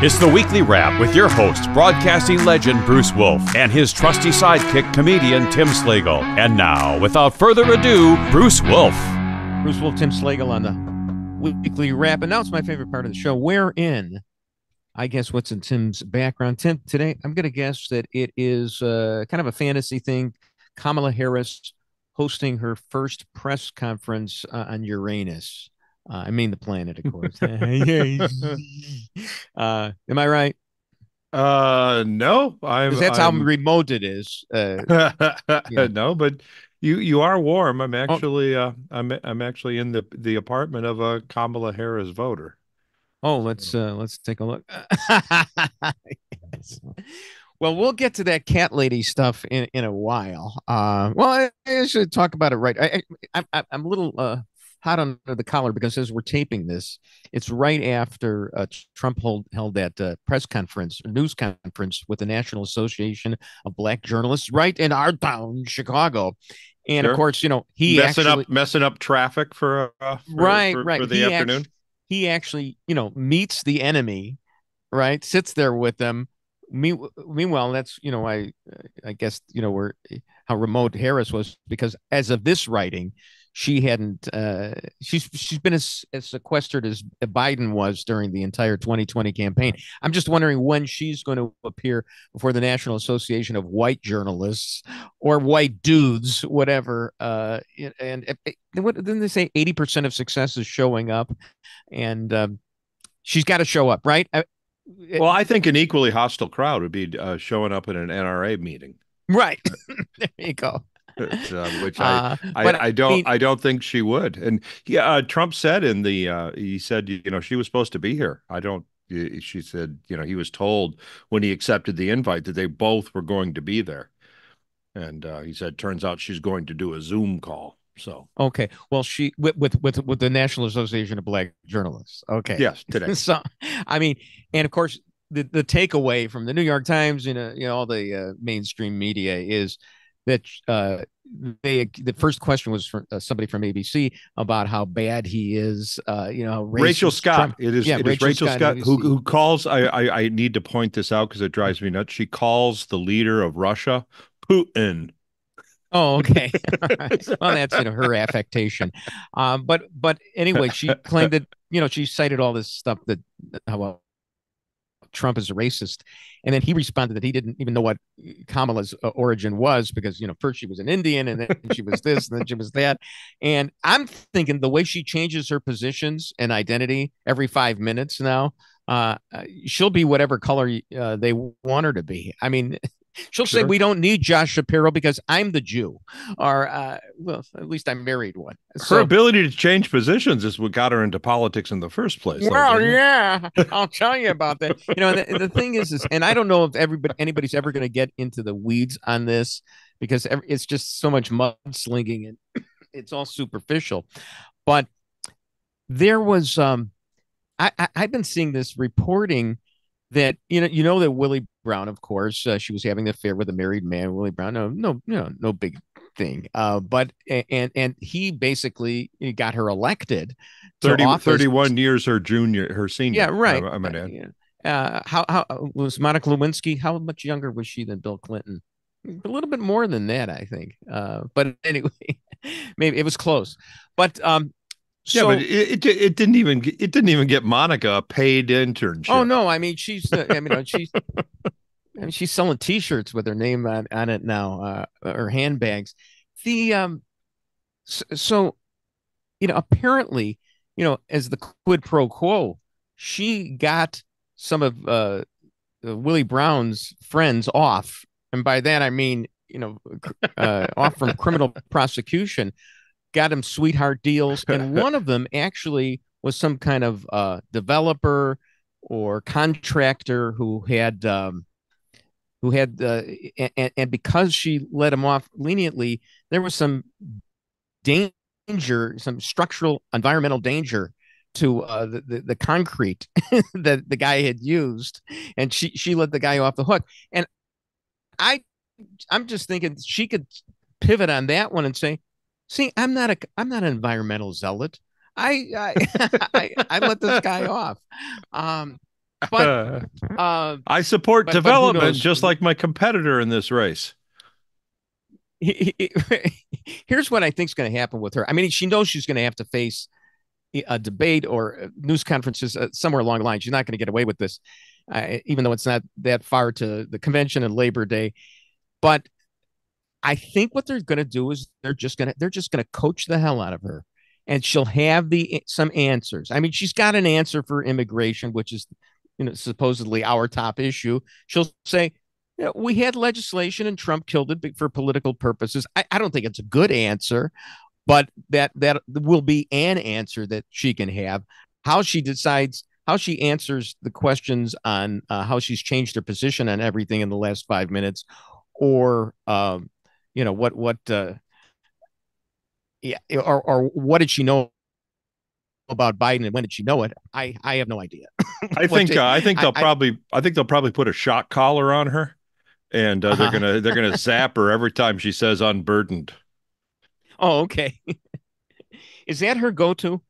It's the Weekly Wrap with your host, broadcasting legend Bruce Wolf, and his trusty sidekick, comedian Tim Slagle. And now, without further ado, Bruce Wolf. Bruce Wolf, Tim Slagle on the Weekly Wrap. And now it's my favorite part of the show, wherein I guess what's in Tim's background. Tim, today I'm going to guess that it is kind of a fantasy thing. Kamala Harris hosting her first press conference on Uranus. I mean the planet, of course. Am I right? No, That's how remote it is. Yeah. No, but you are warm. I'm actually I'm actually in the apartment of a Kamala Harris voter. Oh, let's take a look. Yes. Well, we'll get to that cat lady stuff in a while. Well, I should talk about it right. I'm a little hot under the collar because as we're taping this, it's right after Trump held that press conference, news conference with the National Association of Black Journalists, right in our town, Chicago. And of course, he messing up traffic for the afternoon. He actually, meets the enemy, right? Sits there with them. Meanwhile, that's I guess where how remote Harris was, because as of this writing, she hadn't she's been as sequestered as Biden was during the entire 2020 campaign. I'm just wondering when she's going to appear before the National Association of White Journalists or white dudes, whatever. And what didn't they say? 80% of success is showing up, and she's got to show up, right? Well, I think an equally hostile crowd would be showing up at an NRA meeting. Right. There you go. Which I don't think she would. And Trump said he said, she was supposed to be here. She said, he was told when he accepted the invite that they both were going to be there. And he said, turns out she's going to do a Zoom call. So, okay. Well, she with the National Association of Black Journalists. Okay. Yes. Today. So, I mean, and of course, the takeaway from the New York Times, all the mainstream media is that the first question was from somebody from ABC about how bad he is. Rachel Scott. Trump. It is Rachel Scott who calls. I need to point this out because it drives me nuts. She calls the leader of Russia Putin. Oh, okay. Well, that's her affectation. But anyway, she claimed that she cited all this stuff that how Trump is a racist, and then he responded that he didn't even know what Kamala's origin was, because first she was an Indian, and then she was this, and then she was that. And I'm thinking the way she changes her positions and identity every 5 minutes now, she'll be whatever color they want her to be. I mean, she'll say, we don't need Josh Shapiro because I'm the Jew, or well, at least I married one. Her ability to change positions is what got her into politics in the first place. Well, yeah, I'll tell you about that. The thing is, and I don't know if anybody's ever going to get into the weeds on this, because it's just so much mudslinging and it's all superficial. But there was, I've been seeing this reporting that that Willie Brown, of course, she was having an affair with a married man. Willie Brown, no big thing. But he basically got her elected to 31 years her senior. Yeah, right. How was Monica Lewinsky? How much younger was she than Bill Clinton? A little bit more than that, I think. But anyway, maybe it was close. But yeah, but it didn't even get Monica a paid internship. Oh no, I mean she's she's selling T-shirts with her name on it now, or handbags. So apparently, as the quid pro quo, she got some of Willie Brown's friends off, and by that I mean off from criminal prosecution. Got him sweetheart deals, and one of them actually was some kind of developer or contractor who had and because she let him off leniently, there was some danger, some structural environmental danger to the concrete that the guy had used, and she let the guy off the hook. And I'm just thinking she could pivot on that one and say, see, I'm not an environmental zealot. I let this guy off. But I support but development just like my competitor in this race. Here's what I think is going to happen with her. I mean, she knows she's going to have to face a debate or news conferences somewhere along the line. She's not going to get away with this, even though it's not that far to the convention and Labor Day. But I think what they're going to do is they're just going to coach the hell out of her, and she'll have some answers. I mean, she's got an answer for immigration, which is, supposedly our top issue. She'll say, we had legislation and Trump killed it for political purposes. I don't think it's a good answer, but that will be an answer that she can have. How she answers the questions on how she's changed her position on everything in the last 5 minutes, or or what did she know about Biden and when did she know it? I have no idea. I think they'll probably put a shock collar on her, and they're gonna zap her every time she says unburdened. Oh, okay. Is that her go-to?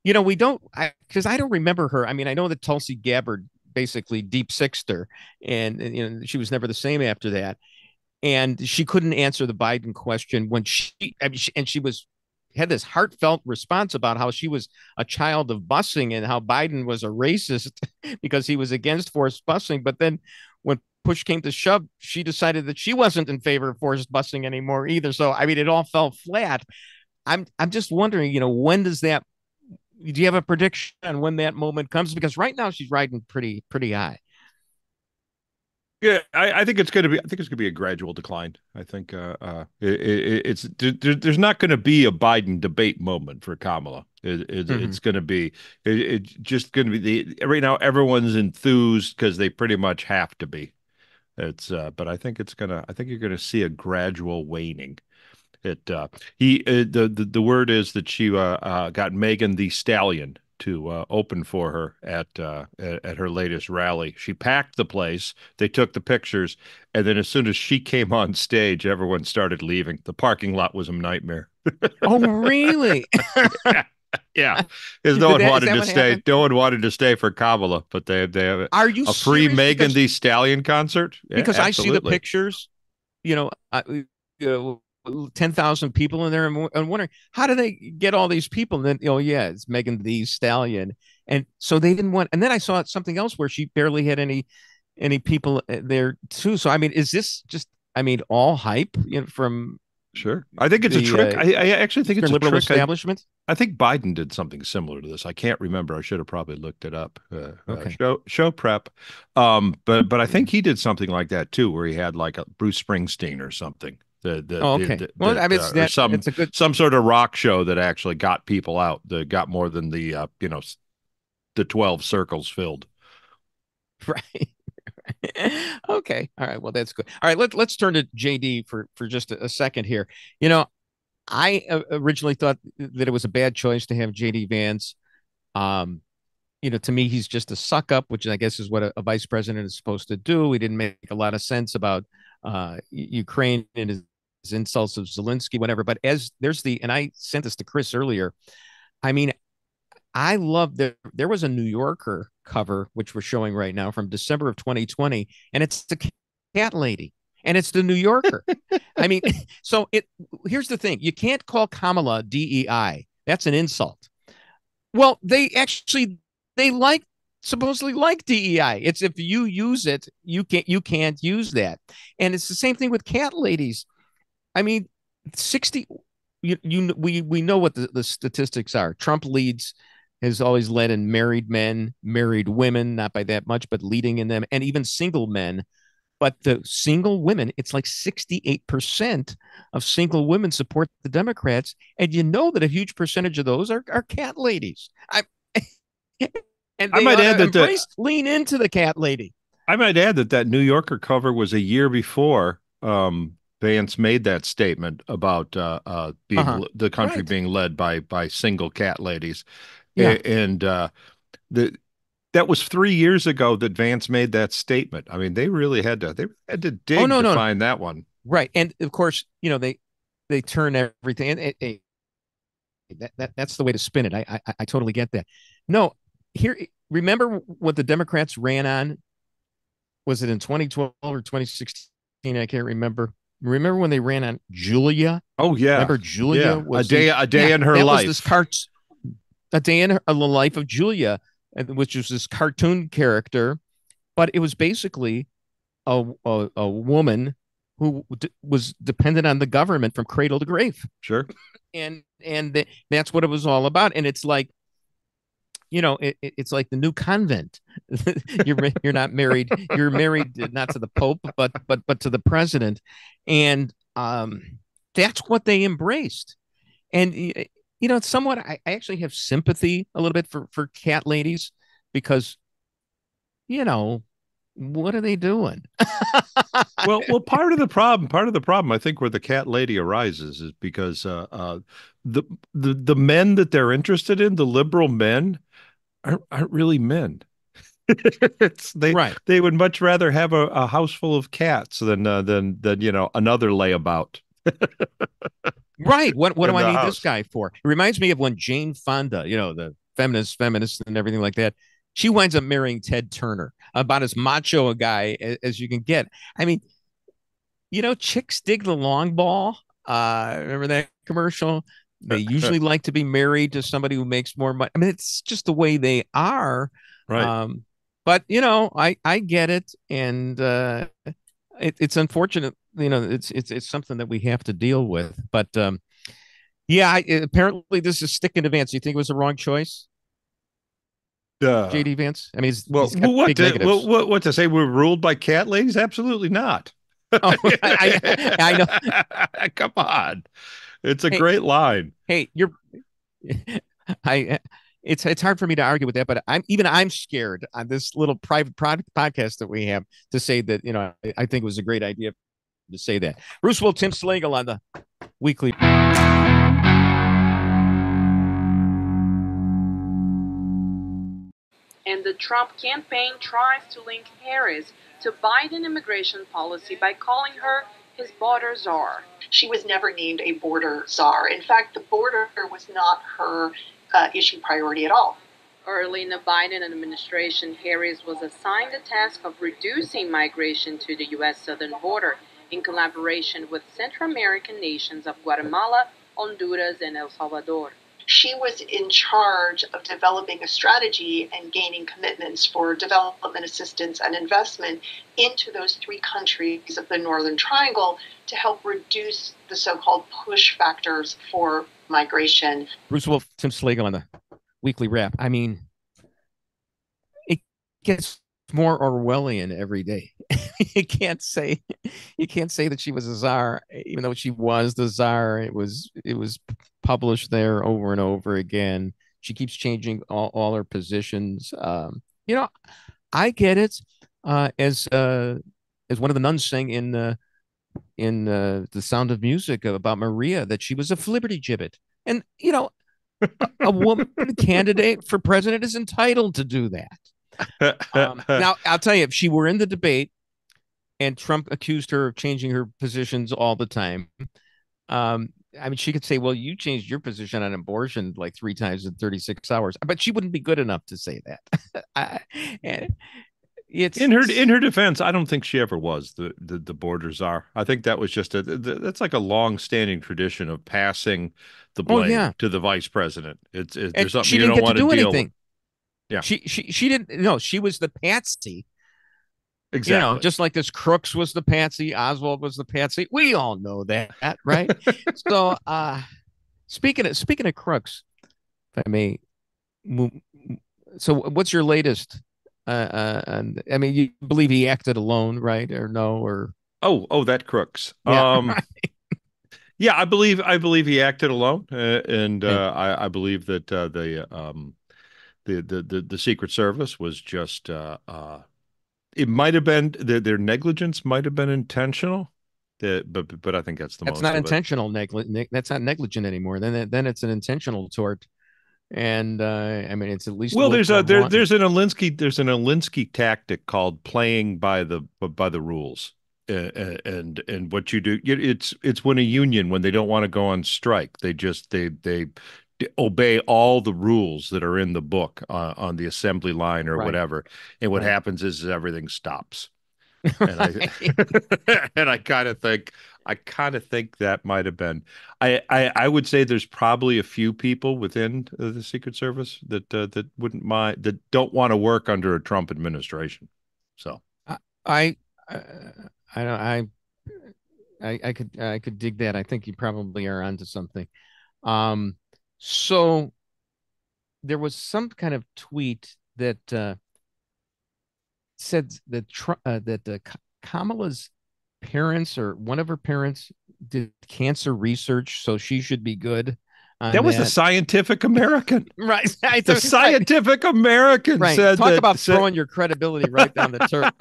We don't, because I don't remember her. I mean, I know that Tulsi Gabbard basically deep sixed her, and she was never the same after that. And she couldn't answer the Biden question when she had this heartfelt response about how she was a child of busing and how Biden was a racist because he was against forced busing. But then when push came to shove, she decided that she wasn't in favor of forced busing anymore either. So, I mean, it all fell flat. I'm just wondering, when does that, do you have a prediction on when that moment comes? Because right now she's riding pretty high. Yeah, I think it's going to be a gradual decline. I think there's not going to be a Biden debate moment for Kamala. It's going to be just going to be right now everyone's enthused because they pretty much have to be. But I think you're going to see a gradual waning. The word is that she got Megan Thee Stallion to open for her at her latest rally. She packed the place. They took the pictures, and then as soon as she came on stage, everyone started leaving. The parking lot was a nightmare. Oh, really? Yeah, because no one wanted to stay. Happened? No one wanted to stay for Kamala, but they have a free Megan Thee Stallion concert. Because I see the pictures, 10,000 people in there, and I'm wondering how do they get all these people? And then, it's Megan Thee Stallion, and so they didn't want. And then I saw something else where she barely had any people there too. So I mean, is this just all hype from? Sure, I think it's a trick. I actually think it's a liberal trick. Establishment. I think Biden did something similar to this. I can't remember. I should have probably looked it up. Okay. Show prep. But I think he did something like that too, where he had like a Bruce Springsteen or something. Some sort of rock show that actually got people out. That got more than the 12 circles filled. Right. Okay. All right. Well, that's good. All right. Let's turn to JD for just a second here. I originally thought that it was a bad choice to have JD Vance. To me, he's just a suck up, which I guess is what a vice president is supposed to do. He didn't make a lot of sense about Ukraine and his insults of Zelensky, whatever. But and I sent this to Chris earlier. I mean, I love that there was a New Yorker cover, which we're showing right now from December of 2020, and it's the cat lady, and it's the New Yorker. I mean, so here's the thing. You can't call Kamala DEI. That's an insult. Well, they supposedly like DEI. It's if you use it, you can't use that. And it's the same thing with cat ladies. I mean, 60. We know what the statistics are. Trump has always led in married men, married women, not by that much, but leading in them, and even single men. But the single women, it's like 68% of single women support the Democrats, and that a huge percentage of those are cat ladies. And I might add that lean into the cat lady. I might add that New Yorker cover was a year before Vance made that statement about the country being led by single cat ladies. Yeah. And that was 3 years ago that Vance made that statement. I mean, they really had to dig to find that one. Right. And of course, they turn everything, and that's the way to spin it. I totally get that. No, here remember what the Democrats ran on? Was it in 2012 or 2016? I can't remember. Remember when they ran on Julia? Oh yeah, remember Julia yeah. was a day in her that life. Was this a day in the life of Julia, which was this cartoon character, but it was basically a woman who was dependent on the government from cradle to grave. Sure. And that's what it was all about. And it's like, it's like the new convent. you're not married. You're married not to the Pope, but to the president. And that's what they embraced. And it's somewhat. I actually have sympathy a little bit for cat ladies because, what are they doing? well, part of the problem, I think, where the cat lady arises is because the men that they're interested in, the liberal men, aren't really men. They would much rather have a house full of cats than another layabout. Right. What do I need this guy for? It reminds me of when Jane Fonda, the feminist and everything like that. She winds up marrying Ted Turner, about as macho a guy as you can get. I mean, chicks dig the long ball. Remember that commercial? They usually like to be married to somebody who makes more money. I mean, it's just the way they are. Right. But I get it, and it's unfortunate. It's something that we have to deal with. But apparently this is sticking to Vance. You think it was the wrong choice? JD Vance. I mean, what to say? We're ruled by cat ladies? Absolutely not. Oh, I know. Come on, it's a great line. Hey, it's hard for me to argue with that, but I'm scared on this little private podcast that we have to say that I think it was a great idea to say that. Bruce Wolf, Tim Slagle on the weekly. And the Trump campaign tries to link Harris to Biden immigration policy by calling her his border czar. She was never named a border czar. In fact, the border was not her issue priority at all. Early in the Biden administration, Harris was assigned the task of reducing migration to the U.S. southern border in collaboration with Central American nations of Guatemala, Honduras, and El Salvador. She was in charge of developing a strategy and gaining commitments for development assistance and investment into those three countries of the Northern Triangle to help reduce the so-called push factors for migration. Bruce Wolf, Tim Slagle on the weekly wrap. I mean, it gets more Orwellian every day. you can't say that she was a czar, even though she was the czar. It was published there over and over again. She keeps changing all her positions. I get it. As one of the nuns sang in The Sound of Music about Maria, that she was a flibbertigibbet, and a woman candidate for president is entitled to do that. Now, I'll tell you, if she were in the debate and Trump accused her of changing her positions all the time, I mean, she could say, well, you changed your position on abortion like 3 times in 36 hours, but she wouldn't be good enough to say that. In her defense, I don't think she ever was the border czar. I think that was just that's like a long-standing tradition of passing the blame to the vice president. There's something you don't want to deal with. Yeah. She didn't. No, she was the patsy. Exactly. Just like this Crooks was the patsy, Oswald was the patsy. We all know that, right? So, speaking of Crooks, if I may, so what's your latest? I mean, you believe he acted alone, right? Or no? Or that Crooks. Yeah, right. Yeah, I believe he acted alone, and I believe that the Secret Service was just it might have been their negligence might have been intentional, but I think that's the most. That's not intentional negligence. That's not negligent anymore. Then it's an intentional tort. And I mean, it's at least there's an Alinsky tactic called playing by the rules, and what you do, it's when a union, when they don't want to go on strike, they obey all the rules that are in the book on the assembly line or whatever. And what happens is everything stops. And I kind of think that might have been. I would say there's probably a few people within the Secret Service that wouldn't mind, that don't want to work under a Trump administration. So I could dig that. I think you probably are onto something. So there was some kind of tweet that said that Kamala's parents, or one of her parents, did cancer research, so she should be good. That was the Scientific American. Right. The Scientific American said Talk that. About throwing your credibility right down the toilet.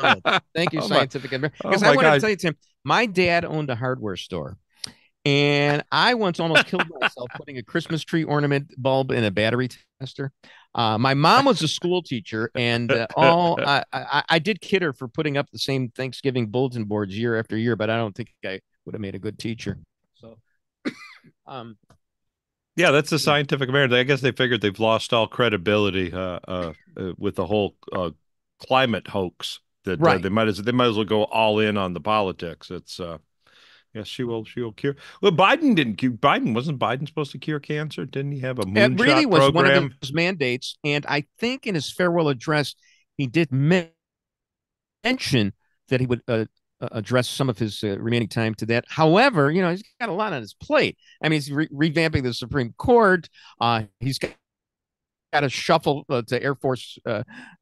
Thank you, Scientific American. Because I want to tell you, Tim, my dad owned a hardware store. And I once almost killed myself putting a Christmas tree ornament bulb in a battery tester. My mom was a school teacher, and I did kid her for putting up the same Thanksgiving bulletin boards year after year, but I don't think I would have made a good teacher. So, yeah, that's the Scientific American. I guess they figured they've lost all credibility with the whole climate hoax. That they might as well go all in on the politics. It's yes, she will cure. Well, Biden didn't cure. Wasn't Biden supposed to cure cancer? Didn't he have a moonshot program? It really was one of his mandates. And I think in his farewell address, he did mention that he would address some of his remaining time to that. However, he's got a lot on his plate. I mean, he's revamping the Supreme Court. He's got to shuffle to Air Force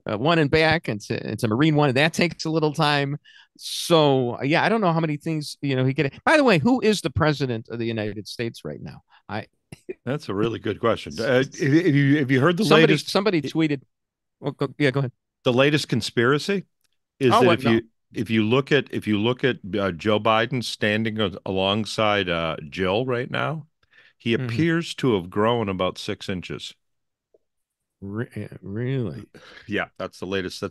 One and back, and to Marine One, and that takes a little time. So yeah, I don't know how many things he could. By the way, who is the president of the United States right now? That's a really good question. Have you heard the latest? Somebody tweeted. Well, yeah, go ahead. The latest conspiracy is that if you look at Joe Biden standing alongside Jill right now, he appears to have grown about 6 inches. Really? Yeah, that's the latest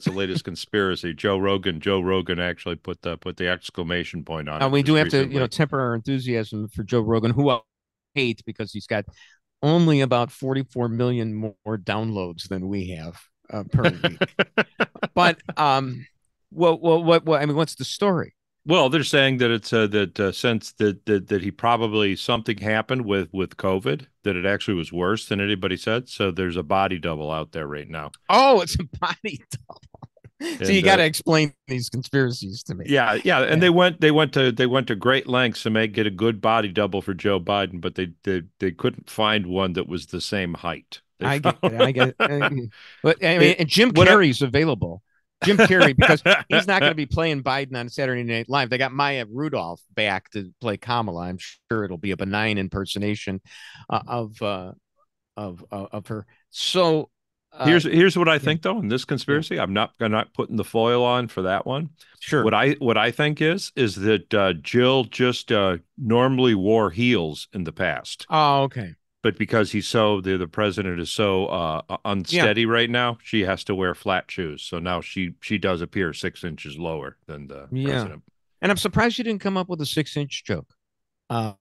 conspiracy. Joe Rogan actually put the exclamation point on it. We do have to temper our enthusiasm for Joe Rogan, who I hate because he's got only about 44 million more downloads than we have per week. But what I mean, what's the story? Well, they're saying that it's since that he probably something happened with COVID, that it actually was worse than anybody said. So there's a body double out there right now. Oh, it's a body double. So you got to explain these conspiracies to me. Yeah. And they went to great lengths to get a good body double for Joe Biden, but they couldn't find one that was the same height. I get it. But I mean, and Jim Carrey's available. Jim Carrey, because he's not going to be playing Biden on Saturday Night Live. They got Maya Rudolph back to play Kamala. I'm sure it'll be a benign impersonation of her. So here's what I think, though, in this conspiracy. I'm not putting the foil on for that one. Sure. What I think is that Jill just normally wore heels in the past. Oh, okay. But because the president is so unsteady right now, she has to wear flat shoes. So now she does appear 6 inches lower than the president. And I'm surprised you didn't come up with a 6-inch joke. You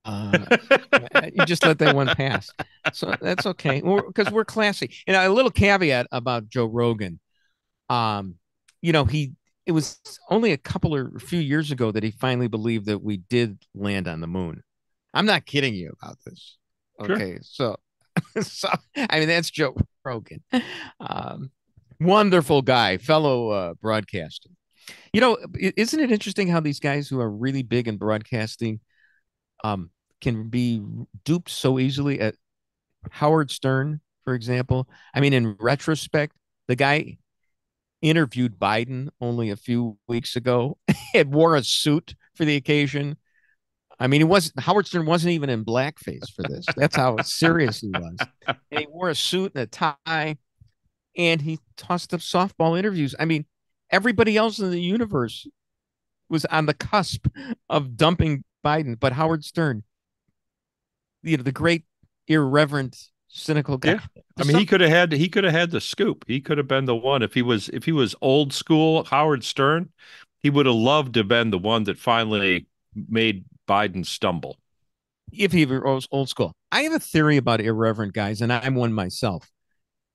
just let that one pass. So that's okay, because we're classy. And a little caveat about Joe Rogan. It was only a few years ago that he finally believed that we did land on the moon. I'm not kidding you about this. Okay, sure. So I mean, that's Joe Rogan. Wonderful guy, fellow broadcaster. Isn't it interesting how these guys who are really big in broadcasting can be duped so easily? At Howard Stern, for example. I mean, in retrospect, the guy interviewed Biden only a few weeks ago and wore a suit for the occasion. I mean, Howard Stern wasn't even in blackface for this. That's how serious he was. And he wore a suit and a tie, and he tossed up softball interviews. I mean, everybody else in the universe was on the cusp of dumping Biden, but Howard Stern, the great, irreverent, cynical guy. Yeah. I mean, he could have had the scoop. He could have been the one if he was old school Howard Stern. He would have loved to have been the one that finally made Biden stumble. if he were old school. I have a theory about irreverent guys, and I'm one myself.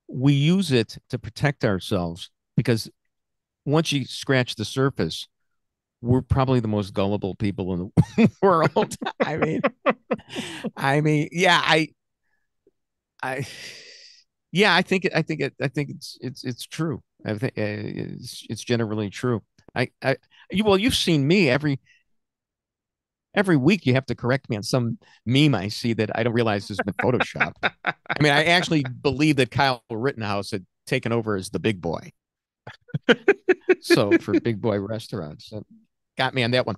We use it to protect ourselves because once you scratch the surface, we're probably the most gullible people in the world. Yeah, I, yeah, I think it's true. I think it's generally true. Well, you've seen me every week. You have to correct me on some meme I see that I don't realize has been photoshopped. I mean, I actually believe that Kyle Rittenhouse had taken over as the big boy. So for big boy restaurants, so got me on that one.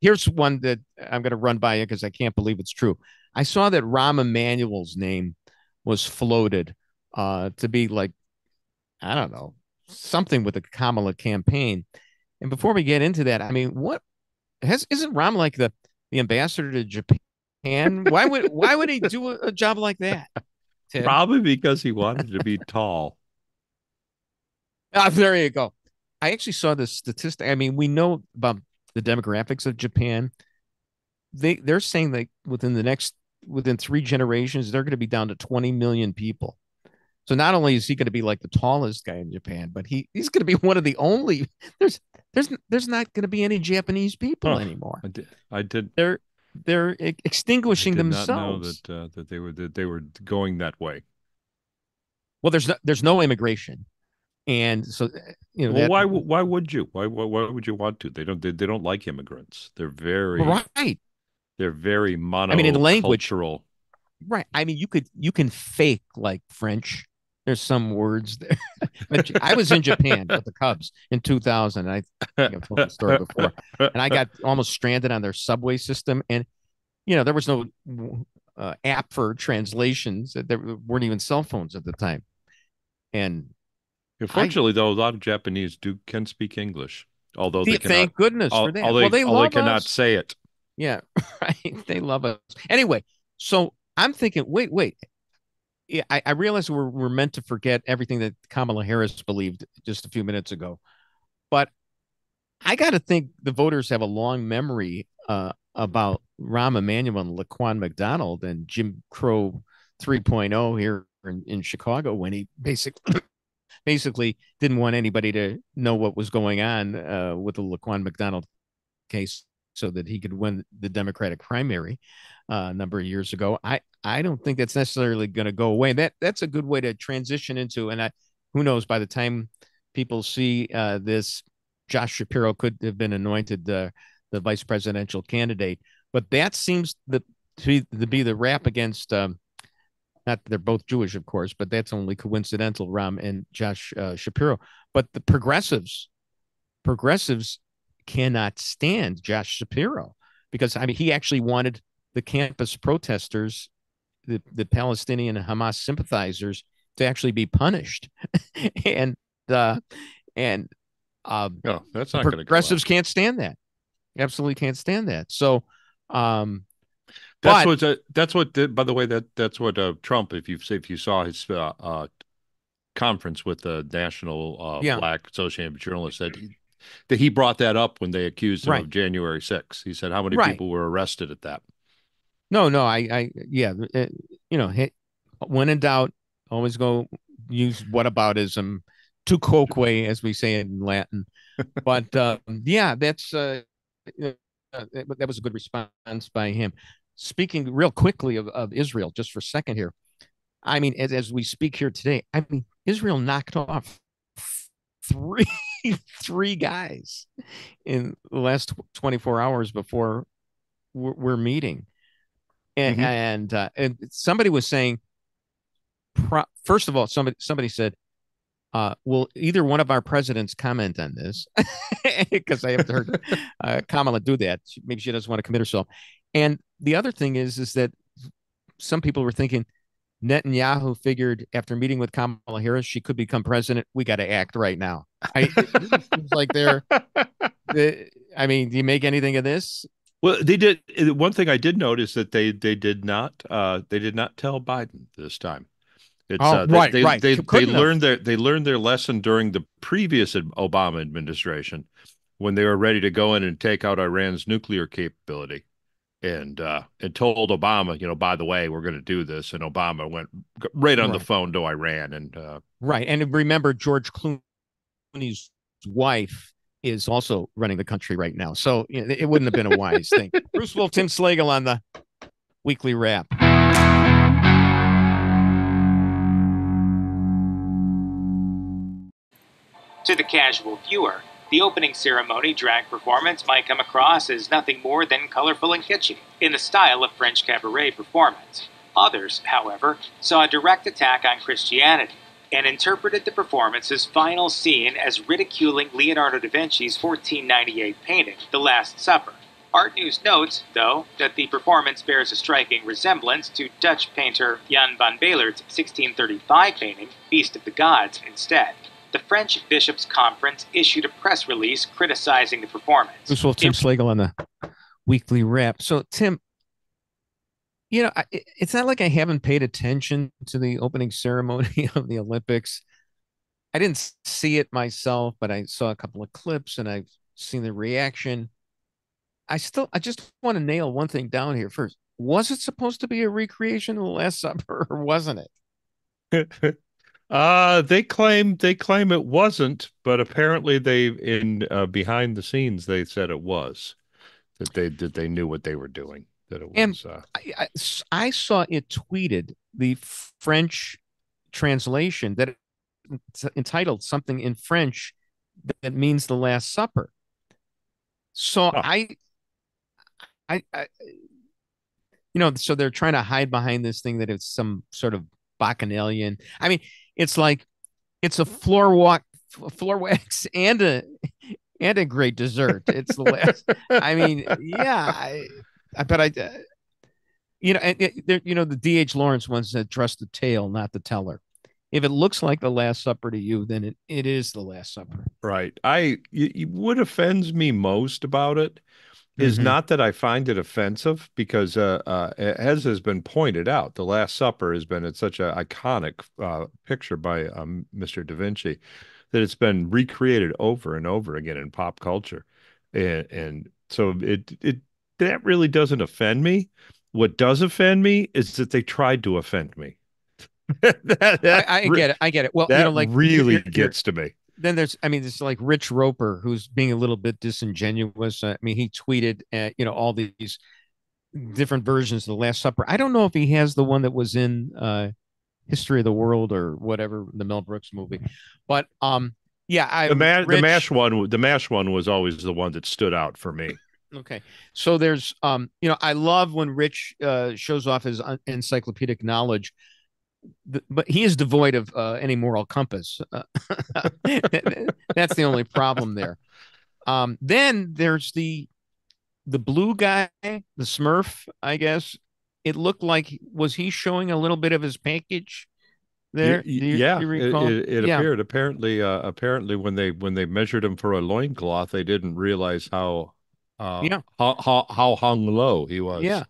Here's one that I'm going to run by you because I can't believe it's true. I saw that Rahm Emanuel's name was floated to be like, I don't know, something with the Kamala campaign. And before we get into that, I mean, isn't Rahm like the ambassador to Japan? Why would he do a job like that, Tim? Probably because he wanted to be tall. There you go. I actually saw this statistic. I mean, we know about the demographics of Japan. They're saying that within 3 generations, they're going to be down to 20 million people. So not only is he going to be like the tallest guy in Japan, but he's going to be one of the only. There's not going to be any Japanese people anymore. I did. They're extinguishing themselves. Not know that they were going that way. Well, there's no immigration. And so, well, why would you? Why would you want to? They don't like immigrants. They're very right. They're very monocultural. I mean, in the language, right? I mean, you can fake like French. There's some words there. But I was in Japan with the Cubs in 2000. I told the story before, and I got almost stranded on their subway system. And there was no app for translations. There weren't even cell phones at the time. And unfortunately, though, a lot of Japanese can speak English, although they cannot. Thank goodness for that. Well, they cannot say it. Yeah, right. They love us. Anyway, so I'm thinking, wait. Yeah, I realize we're meant to forget everything that Kamala Harris believed just a few minutes ago, but I got to think the voters have a long memory about Rahm Emanuel and Laquan McDonald and Jim Crow 3.0 here in Chicago when he basically didn't want anybody to know what was going on with the Laquan McDonald case so that he could win the Democratic primary a number of years ago. I don't think that's necessarily going to go away. That's a good way to transition into, and who knows, by the time people see this, Josh Shapiro could have been anointed the vice presidential candidate. But that seems to be the rap against, not that they're both Jewish, of course, but that's only coincidental, Rahm and Josh Shapiro. But the progressives cannot stand Josh Shapiro because, I mean, he actually wanted the campus protesters, the Palestinian and Hamas sympathizers, to actually be punished. and no, that's not progressives can't stand that. Absolutely can't stand that. So that's what by the way, that's what Trump, if you saw his conference with the National Black Association of Journalists, that he brought that up when they accused him of January 6th. He said how many people were arrested at that. No, when in doubt, always go use whataboutism, tu quoque, as we say in Latin. But that's that was a good response by him. Speaking real quickly of Israel, just for a second here. I mean, as we speak here today, I mean, Israel knocked off three guys in the last 24 hours before we're meeting. And somebody was saying, first of all, somebody said, will either one of our presidents comment on this? Because I have heard Kamala do that. Maybe she doesn't want to commit herself. And the other thing is that some people were thinking Netanyahu figured after meeting with Kamala Harris, she could become president. We got to act right now. It seems like I mean, do you make anything of this? Well, they did. One thing I did notice that they did not tell Biden this time. It's They learned their lesson during the previous Obama administration when they were ready to go in and take out Iran's nuclear capability. and told Obama, by the way, we're going to do this. And Obama went right on the phone to Iran. And right. And remember, George Clooney's wife is also running the country right now. So it wouldn't have been a wise thing. Bruce Wolf, Tim Slagle on the Weekly Wrap. To the casual viewer, the opening ceremony drag performance might come across as nothing more than colorful and kitschy, in the style of French cabaret performance. Others, however, saw a direct attack on Christianity and interpreted the performance's final scene as ridiculing Leonardo da Vinci's 1498 painting, The Last Supper. Art News notes, though, that the performance bears a striking resemblance to Dutch painter Jan van Baerle's 1635 painting, Feast of the Gods, instead. The French Bishops' Conference issued a press release criticizing the performance. Bruce Wolf, Tim Slagle on the Weekly Wrap. So, Tim, it's not like I haven't paid attention to the opening ceremony of the Olympics. I didn't see it myself, but I saw a couple of clips and I've seen the reaction. I just want to nail one thing down here first. Was it supposed to be a recreation of the Last Supper, or wasn't it? They claim it wasn't, but apparently behind the scenes they said it was, that they knew what they were doing, that it was. And I saw it tweeted, the French translation, that it's entitled something in French that means the Last Supper. So so they're trying to hide behind this thing that it's some sort of bacchanalian. I mean, it's like it's a floor wax and a great dessert. It's the last. I mean, yeah, the D.H. Lawrence once said, "Trust the tale, not the teller." If it looks like the Last Supper to you, then it is the Last Supper. Right. What offends me most about it is not that I find it offensive, because as has been pointed out, the Last Supper has been such an iconic picture by Mr. Da Vinci that it's been recreated over and over again in pop culture, and so that really doesn't offend me. What does offend me is that they tried to offend me. I get it. Well, that really gets to me. Then there's like Rich Roper, who's being a little bit disingenuous. He tweeted, all these different versions of the Last Supper. I don't know if he has the one that was in History of the World or whatever, the Mel Brooks movie, but the MASH one was always the one that stood out for me. Okay, so there's I love when Rich shows off his encyclopedic knowledge. But he is devoid of any moral compass. That's the only problem there. Then there's the blue guy, the Smurf, I guess. It looked like, was he showing a little bit of his package there? Do you recall? It appeared. Apparently, when they measured him for a loincloth, they didn't realize how hung low he was. Yeah.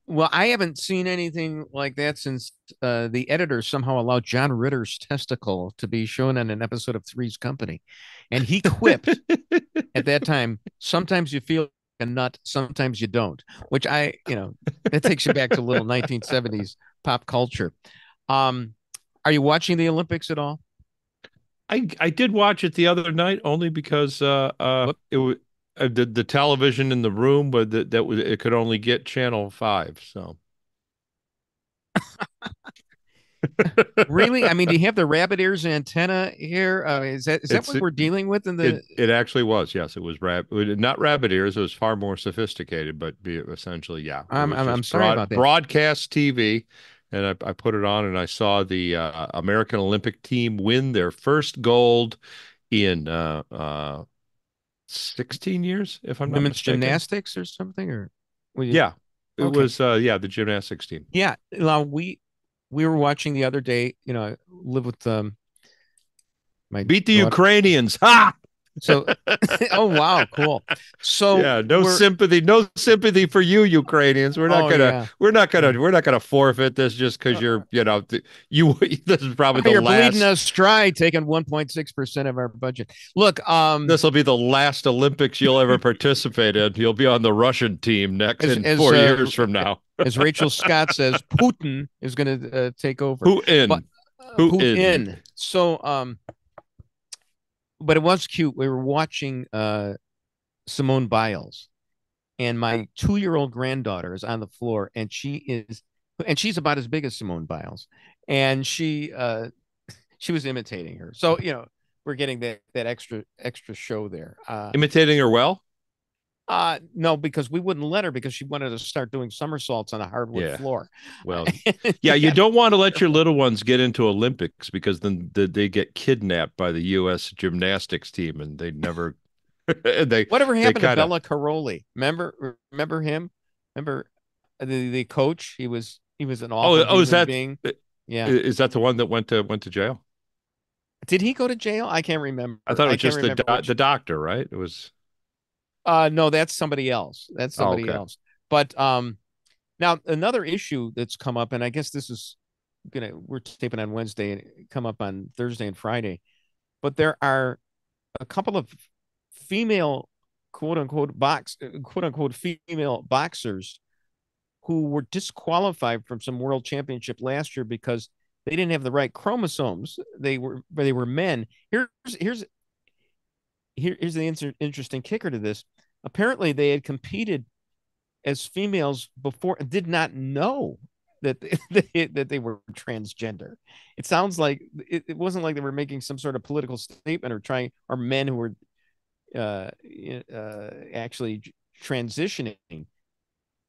Well, I haven't seen anything like that since the editor somehow allowed John Ritter's testicle to be shown on an episode of Three's Company. And he quipped at that time, sometimes you feel like a nut, sometimes you don't, which that takes you back to a little 1970s pop culture. Are you watching the Olympics at all? I did watch it the other night, only because it was the television in the room, but it could only get channel 5. So really, do you have the rabbit ears antenna here? Is that what we're dealing with in the? It actually was. Yes, it was not rabbit ears. It was far more sophisticated, but essentially, yeah. I'm sorry about that. Broadcast TV, and I put it on, and I saw the American Olympic team win their first gold in 16 years, if I'm not women's mistaken. Gymnastics or something, or it was the gymnastics team. Yeah, we were watching the other day. I live with my beat the Ukrainians. Ha! So, oh wow, cool. So yeah, no sympathy for you Ukrainians. We're not gonna forfeit this just because you're, this is probably the you're last. bleeding us dry, taking 1.6% of our budget. Look, this will be the last Olympics you'll ever participate in. You'll be on the Russian team next in 4 years from now. As Rachel Scott says, Putin is going to take over. Putin. So, but it was cute. We were watching Simone Biles, and my 2-year-old granddaughter is on the floor, and she's about as big as Simone Biles, and she was imitating her. So we're getting that extra show there. Imitating her well? No, because we wouldn't let her because she wanted to start doing somersaults on a hardwood floor. Well, you don't want to let your little ones get into Olympics because then they get kidnapped by the U.S. gymnastics team and they never. Whatever happened to Bella Caroli? Remember him? Remember the coach? He was an awful is that being. Yeah, is that the one that went to jail? Did he go to jail? I can't remember. I thought it was just the doctor, right? It was. No, that's somebody else. Else. But now another issue that's come up, and I guess this is we're taping on Wednesday and come up on Thursday and Friday, but there are a couple of female quote unquote female boxers who were disqualified from some world championship last year because they didn't have the right chromosomes. They were men. Here's the interesting kicker to this. Apparently, they had competed as females before and did not know that they were transgender. It sounds like it wasn't like they were making some sort of political statement or men who were actually transitioning.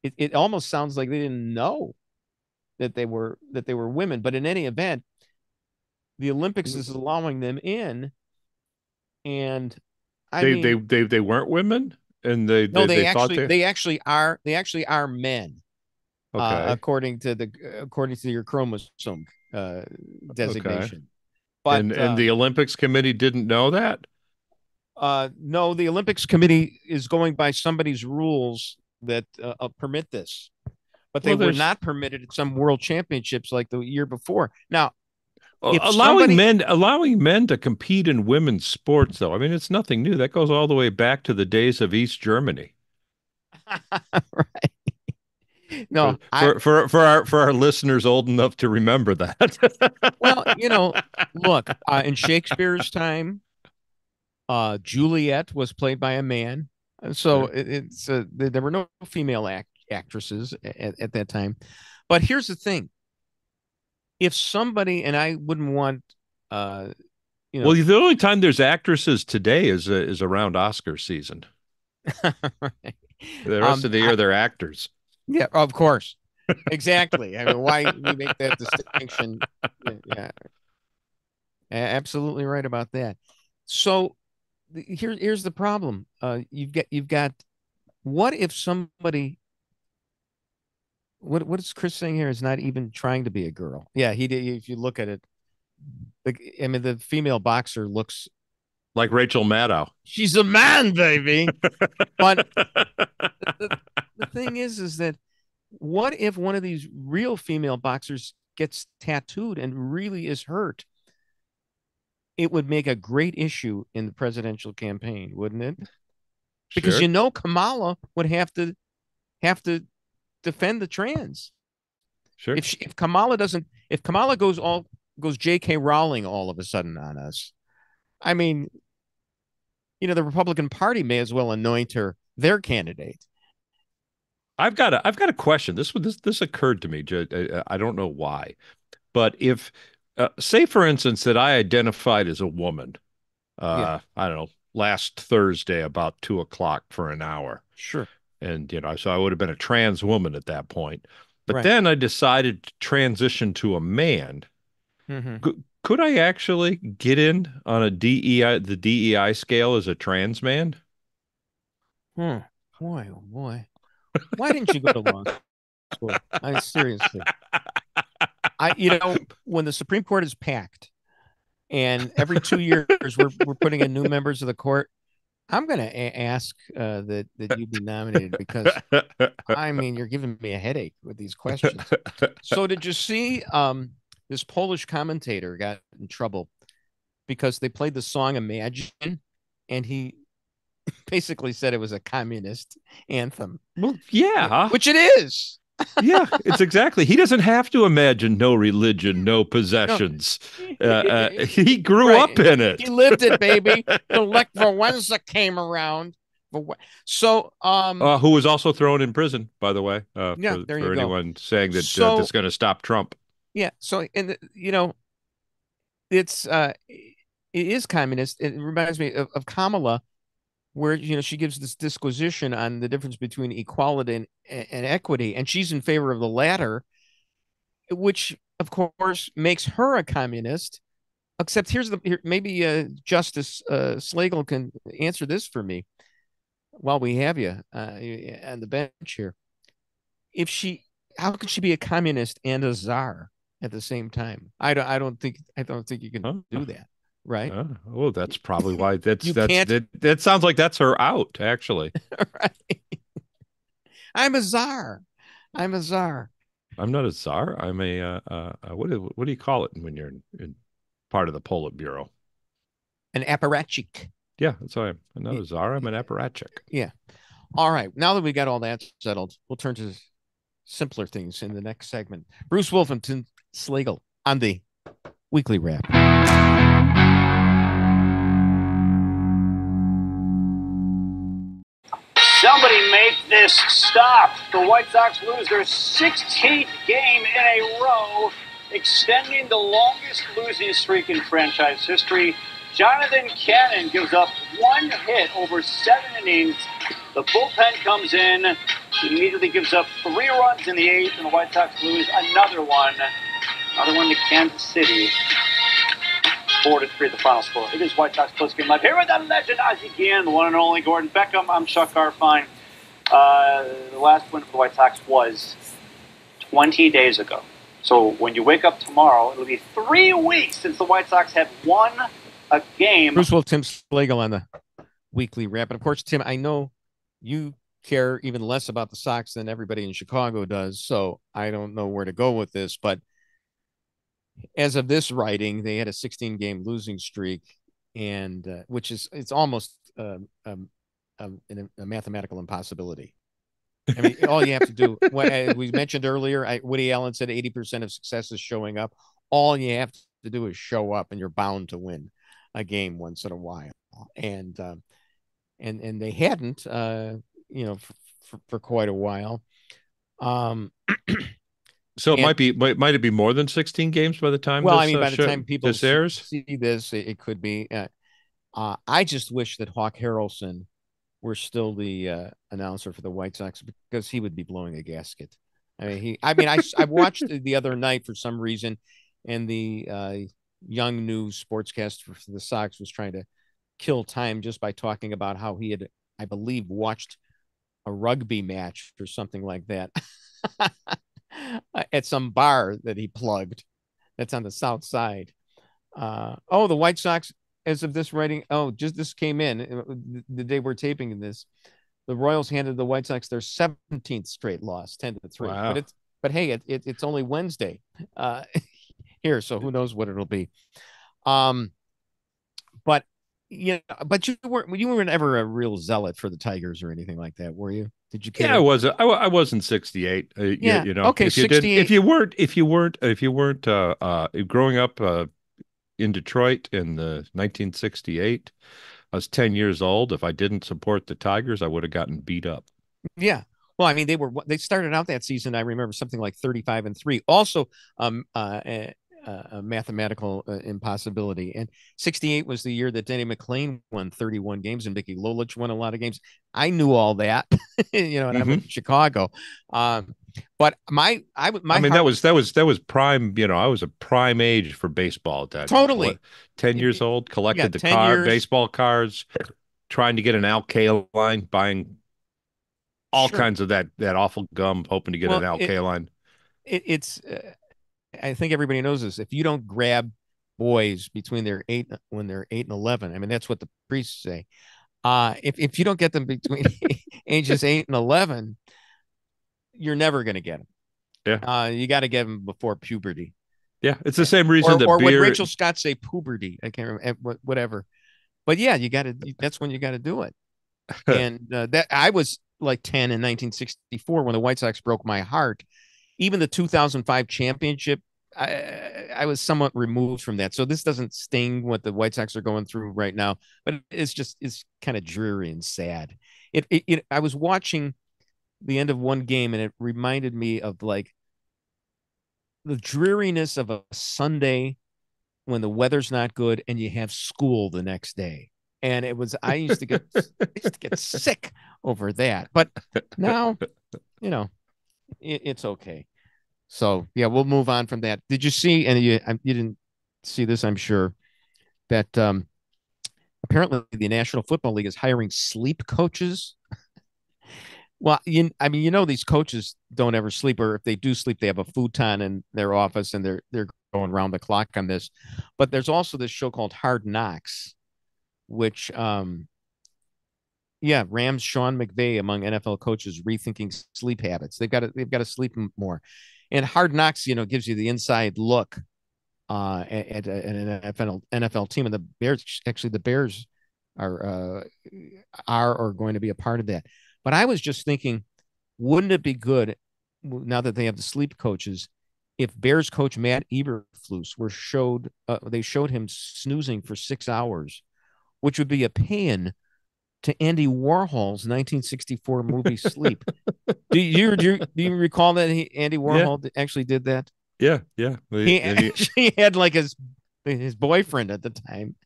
It almost sounds like they didn't know that they were women. But in any event, the Olympics is allowing them in, and they weren't women, and they actually are men. Okay. According to your chromosome designation. Okay. But and the Olympics committee didn't know that? No, the Olympics committee is going by somebody's rules that permit this. But they were not permitted at some world championships like the year before. Now, allowing men to compete in women's sports, though, I mean, it's nothing new. That goes all the way back to the days of East Germany. Right. No, for our listeners old enough to remember that. Well, look, in Shakespeare's time, Juliet was played by a man, so there were no female actresses at that time. But here's the thing: if somebody, and I wouldn't want, well, the only time there's actresses today is around Oscar season. Right. The rest of the year, they're actors. Yeah, of course. Exactly. I mean, why we make that distinction? Yeah, absolutely right about that. So here's the problem. You've got. What if somebody? What is Chris saying here? Is not even trying to be a girl. Yeah, he did. If you look at it, the female boxer looks like Rachel Maddow. She's a man, baby. But the thing is that what if one of these real female boxers gets tattooed and really is hurt? It would make a great issue in the presidential campaign, wouldn't it? Because sure. Kamala would have to defend the trans. Sure. If Kamala goes J.K. Rowling all of a sudden on us, I mean, the Republican Party may as well anoint her their candidate. I've got a question. This occurred to me. I don't know why, but if say for instance that I identified as a woman, I don't know, last Thursday about 2:00 for an hour. Sure. And so I would have been a trans woman at that point. But right. Then I decided to transition to a man. Mm-hmm. Could I actually get in on the DEI scale as a trans man? Boy, oh boy. Why didn't you go to law school? Seriously. When the Supreme Court is packed and every 2 years we're putting in new members of the court, I'm going to ask that you be nominated because, I mean, you're giving me a headache with these questions. So did you see this Polish commentator got in trouble because they played the song Imagine, and he basically said it was a communist anthem. Well, yeah. Which it is. Yeah, it's exactly. He doesn't have to imagine no religion, no possessions. He grew up in it. He lived it, baby. The Lech Wałęsa came around. So, who was also thrown in prison, by the way, yeah, for anyone saying that this is going to stop Trump. Yeah. So, and you know, it is communist. It reminds me of Kamala, where, you know, she gives this disquisition on the difference between equality and equity, and she's in favor of the latter, which of course makes her a communist. Except maybe Justice Slagle can answer this for me while we have you on the bench here. How could she be a communist and a czar at the same time? I don't think you can do that. Right. Oh, that's probably why that sounds like that's her out, actually. Right. I'm a czar. I'm a czar. I'm not a czar. I'm a what do you call it when you're in part of the Politburo? An apparatchik. Yeah, that's why I'm not a czar. I'm an apparatchik. Yeah. All right. Now that we got all that settled, we'll turn to simpler things in the next segment. Bruce Wolf and Tim Slagle on the Weekly Wrap. Somebody make this stop. The White Sox lose their 16th game in a row, extending the longest losing streak in franchise history. Jonathan Cannon gives up one hit over 7 innings. The bullpen comes in, immediately gives up 3 runs in the 8th, and the White Sox lose another one to Kansas City. 4-3 the final score. It is White Sox postgame live here with the legend Ozzie Guillen, the one and only Gordon Beckham. I'm Chuck Garfine. The last win for the White Sox was 20 days ago. So when you wake up tomorrow, it'll be 3 weeks since the White Sox have won a game. Bruce Wolf, Tim Slagle on the Weekly Wrap. And of course, Tim, I know you care even less about the Sox than everybody in Chicago does, so I don't know where to go with this, but as of this writing, they had a 16-game losing streak, and it's almost a mathematical impossibility. I mean, all you have to do, we mentioned earlier, Woody Allen said 80% of success is showing up. All you have to do is show up, and you're bound to win a game once in a while. And they hadn't, for quite a while. So might it be more than 16 games by the time? Well, I mean, by the time people airs? see this, it could be. I just wish that Hawk Harrelson were still the announcer for the White Sox, because he would be blowing a gasket. I watched the other night for some reason, and the young new sportscaster for the Sox was trying to kill time just by talking about how he had, I believe, watched a rugby match or something like that. At some bar that he plugged that's on the south side. The White Sox, as of this writing, just this came in the day we're taping this. The Royals handed the White Sox their 17th straight loss, 10-3. Wow. But hey, it's only Wednesday here, so who knows what it'll be. But you weren't ever a real zealot for the Tigers or anything like that, were you? Did you care? Yeah, I was in '68. Yeah. You know, okay. if you weren't growing up in Detroit in the 1968, I was 10 years old. If I didn't support the Tigers, I would have gotten beat up. Yeah. Well, I mean, they started out that season, I remember, something like 35-3. Also, a mathematical impossibility. And 68 was the year that Denny McLain won 31 games and Mickey Lolich won a lot of games. I knew all that, and I'm in Chicago. But that was prime. I was a prime age for baseball at that. Totally. 10 years old, collected baseball cards, trying to get an Al Kaline, buying all kinds of that awful gum, hoping to get an Al Kaline. I think everybody knows this. If you don't grab boys between when they're 8 and 11, I mean, that's what the priests say. If you don't get them between ages 8 and 11, you're never going to get them. Yeah. You got to get them before puberty. Yeah, it's the same reason or would Rachel Scott say puberty? I can't remember, whatever. But yeah, that's when you got to do it. And that I was like 10 in 1964 when the White Sox broke my heart. Even the 2005 championship, I was somewhat removed from that. So this doesn't sting what the White Sox are going through right now, but it's kind of dreary and sad. I was watching the end of one game and it reminded me of like the dreariness of a Sunday when the weather's not good and you have school the next day. And I used to get sick over that. But now, it's okay. So yeah, we'll move on from that. Did you see? And you didn't see this, I'm sure, that apparently the National Football League is hiring sleep coaches. Well, these coaches don't ever sleep, or if they do sleep, they have a futon in their office and they're going around the clock on this. But there's also this show called Hard Knocks, which Rams Sean McVay among NFL coaches rethinking sleep habits. They've got to sleep more. And Hard Knocks, gives you the inside look at an NFL team, and the Bears are going to be a part of that. But I was just thinking, wouldn't it be good now that they have the sleep coaches if Bears coach Matt Eberflus they showed him snoozing for 6 hours, which would be a paean to Andy Warhol's 1964 movie Sleep. Do you recall that Andy Warhol actually did that? Yeah. He actually had like his boyfriend at the time.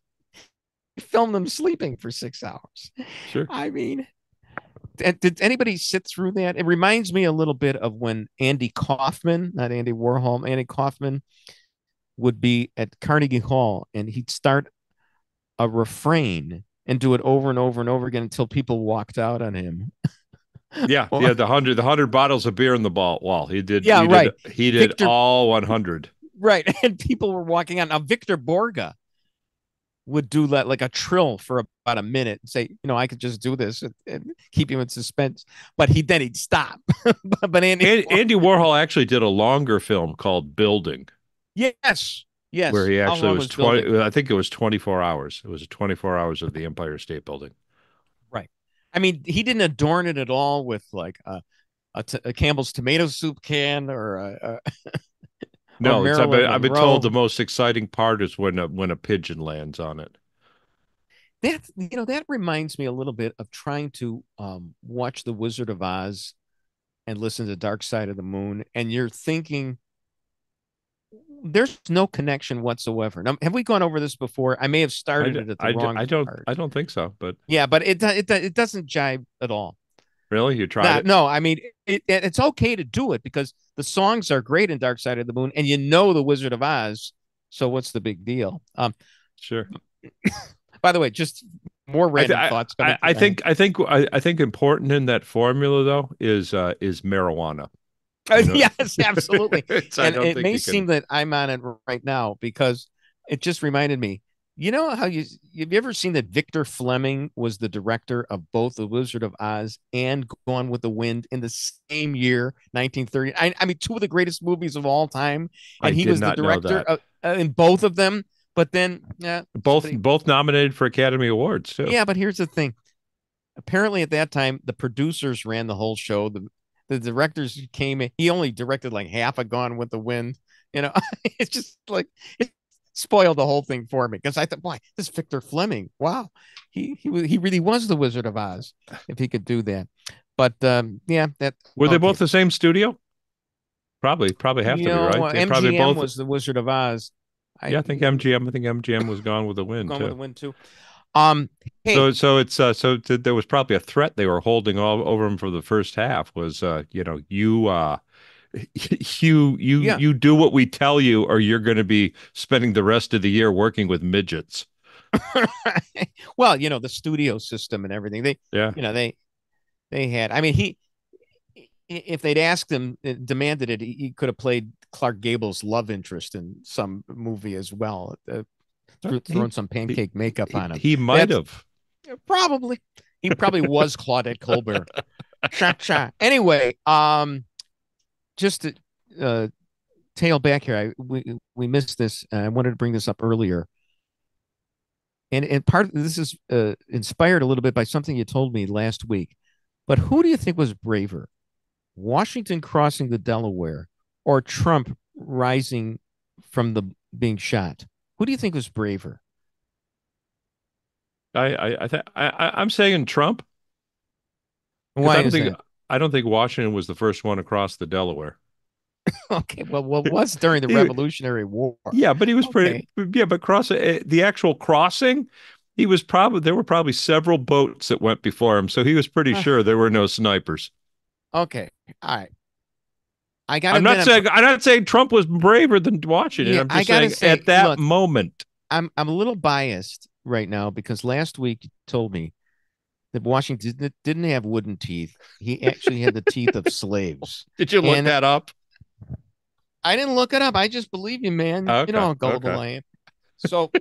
He filmed them sleeping for 6 hours. Sure. I mean, did anybody sit through that? It reminds me a little bit of when Andy Kaufman, not Andy Warhol, Andy Kaufman would be at Carnegie Hall and he'd start a refrain and do it over and over and over again until people walked out on him. Yeah, the 100 bottles of beer in the wall. He did. Yeah, right. He did all 100. Right, and people were walking out. Now Victor Borga would do that like a trill for about a minute and say, I could just do this and keep him in suspense. But he'd stop. but Andy Warhol actually did a longer film called Building. Yes. Where he actually was 20. I think it was 24 hours. It was 24 hours of the Empire State Building. Right. I mean, he didn't adorn it at all with like a Campbell's tomato soup can or no. I've been told the most exciting part is when a pigeon lands on it. That reminds me a little bit of trying to watch The Wizard of Oz and listen to Dark Side of the Moon, and you're thinking, there's no connection whatsoever. Now, have we gone over this before? I may have started it at the wrong part. I don't think so, but yeah, but it doesn't jive at all. Really, you tried it? No, I mean it's okay to do it because the songs are great in Dark Side of the Moon, and The Wizard of Oz. So what's the big deal? Sure. By the way, just more random thoughts. I think important in that formula though is marijuana. Yes, absolutely. And it may seem that I'm on it right now because it just reminded me. You know how have you ever seen that Victor Fleming was the director of both The Wizard of Oz and Gone with the Wind in the same year, 1930? I mean, two of the greatest movies of all time, and he was the director in both of them. But then, both nominated for Academy Awards too. Yeah, but here's the thing. Apparently, at that time, the producers ran the whole show. The directors came in. He only directed like half of Gone with the Wind. It's just like it spoiled the whole thing for me because I thought, boy, this Victor Fleming, wow, he really was the Wizard of Oz if he could do that. But that were they both the same studio? Probably have to be right. They MGM both was the Wizard of Oz. I think MGM was Gone with the Wind. With the Wind too. Hey. So there was probably a threat they were holding all over him for the first half was you do what we tell you or you're going to be spending the rest of the year working with midgets. Well, the studio system and everything they had. I mean, if they'd asked him, demanded it, he could have played Clark Gable's love interest in some movie as well. Throwing some pancake makeup on him. He might have. Probably. He probably was Claudette Colbert. Cha-cha. Anyway, just to tail back here, we missed this. I wanted to bring this up earlier. And part of this is inspired a little bit by something you told me last week. But who do you think was braver? Washington crossing the Delaware or Trump rising from the being shot? Who do you think was braver? I'm saying Trump. Why is that? I don't think Washington was the first one across the Delaware. Okay, well, what was during the Revolutionary War? Yeah, but he was pretty. Yeah, but the actual crossing, there were probably several boats that went before him, so he was pretty sure there were no snipers. Okay, all right. I'm not saying Trump was braver than Washington. Yeah, I'm just saying at that moment. I'm a little biased right now because last week you told me that Washington didn't have wooden teeth. He actually had the teeth of slaves. Did you look that up? I didn't look it up. I just believe you, man. Okay, you know how gullible I am. So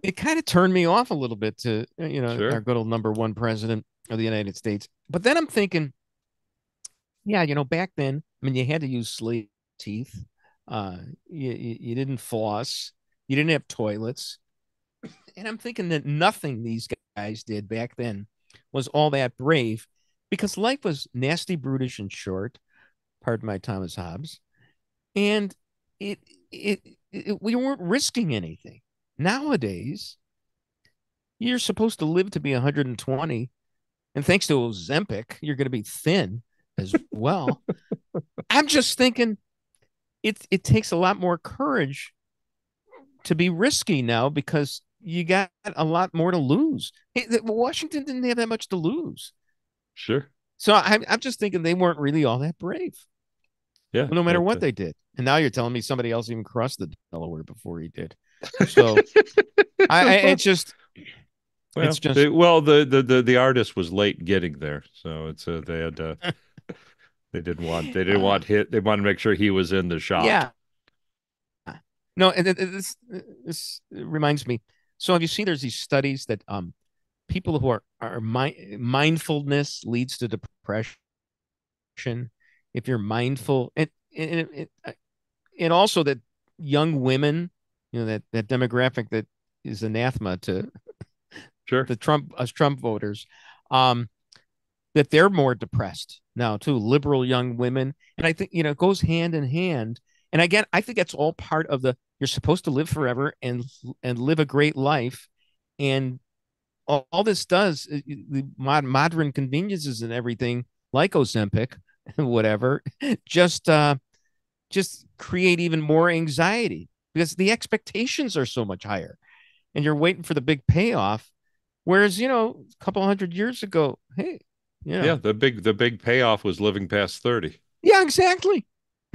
it kind of turned me off a little bit to, our good old number one president of the United States. But then I'm thinking, yeah, back then, I mean, you had to use slave teeth. You didn't floss. You didn't have toilets. And I'm thinking that nothing these guys did back then was all that brave because life was nasty, brutish, and short. Pardon my Thomas Hobbes. And we weren't risking anything. Nowadays, you're supposed to live to be 120. And thanks to Ozempic, you're going to be thin as well. I'm just thinking it takes a lot more courage to be risky now because you got a lot more to lose. Washington didn't have that much to lose. Sure. So I'm just thinking they weren't really all that brave. Yeah. No matter what they did. And now you're telling me somebody else even crossed the Delaware before he did. So it's just. The artist was late getting there, so they had they didn't want hit. They wanted to make sure he was in the shot. Yeah. No, and this reminds me. So have you seen there's these studies that people who are mindfulness leads to depression. If you're mindful, and also that young women, that demographic that is anathema to the Trump voters, that they're more depressed now too. Liberal young women, and I think it goes hand in hand. And again, I think that's all part of you're supposed to live forever and live a great life, and all this does the modern conveniences and everything like Ozempic and whatever just create even more anxiety because the expectations are so much higher, and you're waiting for the big payoff. Whereas a couple hundred years ago, hey, the big payoff was living past 30. Yeah, exactly.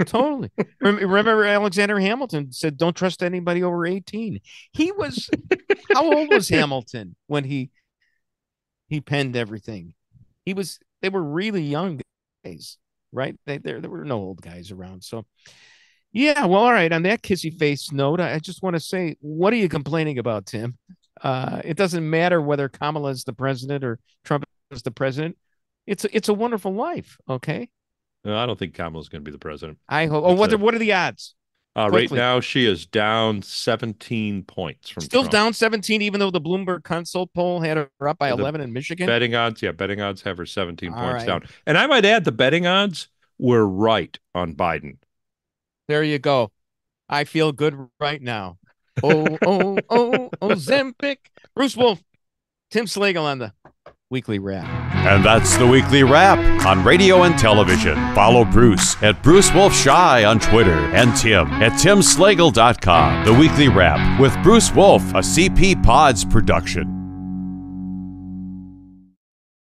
Totally. Remember Alexander Hamilton said, "Don't trust anybody over 18." He was how old was Hamilton when he penned everything? They were really young guys, right? There were no old guys around. So yeah, well, all right. On that kissy face note, I just want to say, what are you complaining about, Tim? It doesn't matter whether Kamala is the president or Trump is the president. It's a wonderful life. Okay. No, I don't think Kamala's going to be the president. I hope. Oh, what are the odds? Right now, she is down 17 points from Still Trump. Down 17, even though the Bloomberg consult poll had her up by 11 in Michigan. Betting odds have her 17 points down. And I might add, the betting odds were right on Biden. There you go. I feel good right now. Ozempic. Bruce Wolf, Tim Slagle on the Weekly Wrap. And that's the Weekly Wrap on radio and television. Follow Bruce at Bruce Wolf Shy on Twitter and Tim at timslagle.com. The Weekly Wrap with Bruce Wolf, a CP Pods production.